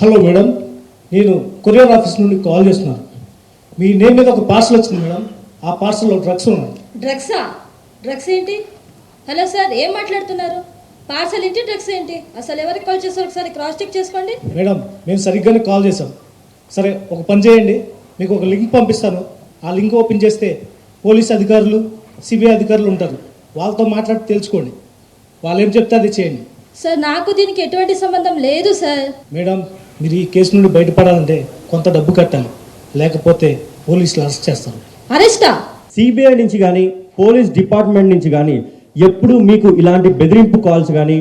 Hello madam, నేను courier office నుండి call చేస్తున్నాను. మీ నేమ్ మీద ఒక పార్సల్ వచ్చింది మేడం. ఆ పార్సల్లో డ్రగ్స్ ఉన్నాయి. డ్రగ్సా? డ్రగ్స్ ఏంటి? హలో సార్, ఏం మాట్లాడుతున్నారు? పార్సల్ ఏంటి, డ్రగ్స్ ఏంటి? అసలు ఎవరికి కాల్ చేస్తారు ఒకసారి క్రాస్ చెక్ చేసుకోండి. మేడం, మేము సరిగ్గానే కాల్ చేసాం. సరే, ఒక పని చేయండి, మీకు ఒక లింక్ పంపిస్తాను. ఆ లింక్ ఓపెన్ చేస్తే పోలీస్ అధికారులు, సిబిఐ అధికారులు ఉంటారు. వాళ్ళతో మాట్లాడి తెలుసుకోండి. వాళ్ళు ఏం చెప్తే అది చేయండి. సార్, నాకు దీనికి ఎటువంటి సంబంధం లేదు సార్. మేడం, మీరు ఈ కేసు నుండి బయటపడాలంటే కొంత డబ్బు కట్టాలి, లేకపోతే పోలీసులు అరెస్ట్ చేస్తారు. అరెస్టా? సిబిఐ నుంచి కానీ పోలీస్ డిపార్ట్మెంట్ నుంచి కానీ ఎప్పుడు మీకు ఇలాంటి బెదిరింపు కాల్స్ కానీ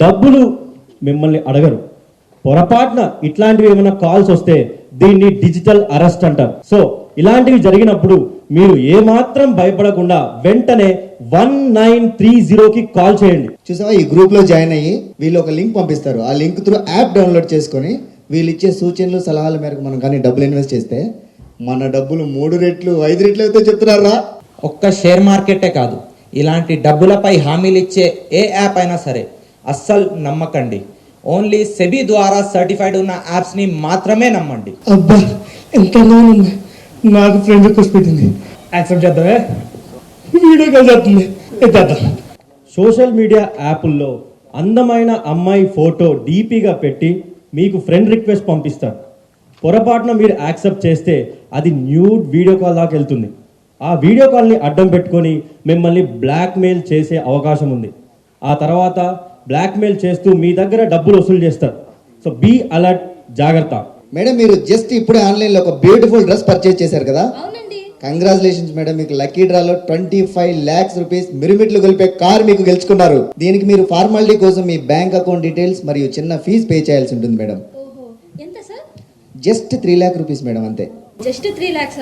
డబ్బులు మిమ్మల్ని అడగరు. పొరపాటున ఇట్లాంటివి ఏమైనా కాల్స్ వస్తే దీన్ని డిజిటల్ అరెస్ట్ అంటారు. సో ఇలాంటివి జరిగినప్పుడు మీరు ఏమాత్రం భయపడకుండా వెంటనే 1930కి కాల్ చేయండి. చూసావా, ఈ గ్రూప్ లో జాయిన్ అయ్యి వీళ్ళు ఒక లింక్ పంపిస్తారు. ఆ లింక్ త్రూ యాప్ డౌన్లోడ్ చేసుకొని వీళ్ళు ఇచ్చే సూచనలు సలహాల మేరకు మనం కానీ డబ్బులు ఇన్వెస్ట్ చేస్తే మన డబ్బులు 3 రెట్లు 5 రెట్లు అయితే చెప్తున్నారా? ఒక్క షేర్ మార్కెటే కాదు, ఇలాంటి డబ్బులపై హామీలు ఇచ్చే ఏ యాప్ అయినా సరే అస్సలు నమ్మకండి. ఓన్లీ సెబీ ద్వారా సర్టిఫైడ్ ఉన్న యాప్స్ని మాత్రమే నమ్మండి. అబ్బా, ఎంత ఉంది. నాకు ఫ్రెండ్ రిక్వెస్ట్ పెట్టింది, యాక్సెప్ట్ చేద్దామే. వీడియో కాల్ చేస్తుంది, ఎత్తేద్దాం. సోషల్ మీడియా యాప్ల్లో అందమైన అమ్మాయి ఫోటో డీపీగా పెట్టి మీకు ఫ్రెండ్ రిక్వెస్ట్ పంపిస్తారు. పొరపాటున మీరు యాక్సెప్ట్ చేస్తే అది న్యూడ్ వీడియో కాల్ దాకా వెళ్తుంది. ఆ వీడియో కాల్ని అడ్డం పెట్టుకొని మిమ్మల్ని బ్లాక్మెయిల్ చేసే అవకాశం ఉంది. ఆ తర్వాత బ్లాక్మెయిల్ చేస్తూ మీ దగ్గర డబ్బులు వసూలు చేస్తారు. సో బీ అలర్ట్, జాగ్రత్త. మేడం, మీరు జస్ట్ ఇప్పుడే ఆన్లైన్లో ఒక బ్యూటిఫుల్ డ్రెస్ పర్చేజ్ చేశారు కదా? అవునండి. కంగ్రాచులేషన్స్ మేడం, మీకు లక్కీ డ్రాలో 25 lakhs రూపీస్ మిరుమిట్లు గొలిపే కార్ మీకు గెలుచుకున్నారు. దీనికి మీరు ఫార్మాలిటీ కోసం మీ బ్యాంక్ అకౌంట్ డీటెయిల్స్ మరియు చిన్న ఫీజు పే చేయాల్సి ఉంటుంది మేడం. ఓహో, ఎంత sir? Just 3 lakh rupees madam, అంతే. Just 3 lakhs?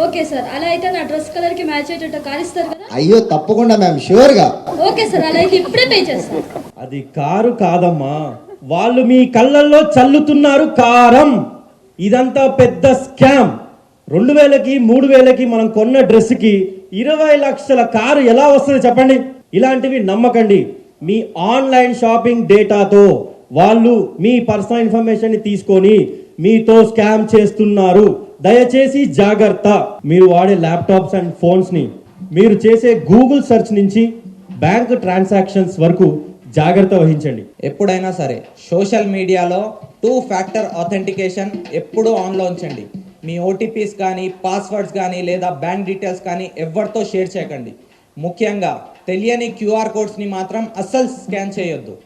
ఓకే సార్, అలా అయితే నా డ్రెస్ కలర్ కి మ్యాచ్ అయ్యేటట్టు కార్ ఇస్తారు కదా? అయ్యో తప్పకుండా మ్యామ్, షూర్గా. ఓకే సార్, అలా అయితే ఇప్పుడే పే చేస్తాను. అది కారు కాదమ్మా, వాళ్ళు మీ కళ్ళల్లో చల్లుతున్నారు కారం. ఇదంతా పెద్ద స్కామ్. 2000కి 3000కి మనం కొన్న డ్రెస్కి 20 లక్షల కారు ఎలా వస్తుంది చెప్పండి? ఇలాంటివి నమ్మకండి. మీ ఆన్లైన్ షాపింగ్ డేటాతో వాళ్ళు మీ పర్సనల్ ఇన్ఫర్మేషన్ ని తీసుకొని మీతో స్కామ్ చేస్తున్నారు. దయచేసి జాగ్రత్త. మీరు వాడే ల్యాప్టాప్స్ అండ్ ఫోన్స్ ని, మీరు చేసే గూగుల్ సెర్చ్ నుంచి బ్యాంక్ ట్రాన్సాక్షన్స్ వరకు జాగ్రత్త వహించండి. ఎప్పుడైనా సరే సోషల్ మీడియాలో 2 ఫ్యాక్టర్ ఆథెంటికేషన్ ఎప్పుడూ ఆన్లో ఉంచండి. మీ ఓటీపీస్ కానీ, పాస్వర్డ్స్ కానీ లేదా బ్యాంక్ డీటెయిల్స్ కానీ ఎవరితో షేర్ చేయకండి. ముఖ్యంగా తెలియని క్యూఆర్ కోడ్స్ని మాత్రం అస్సలు స్కాన్ చేయొద్దు.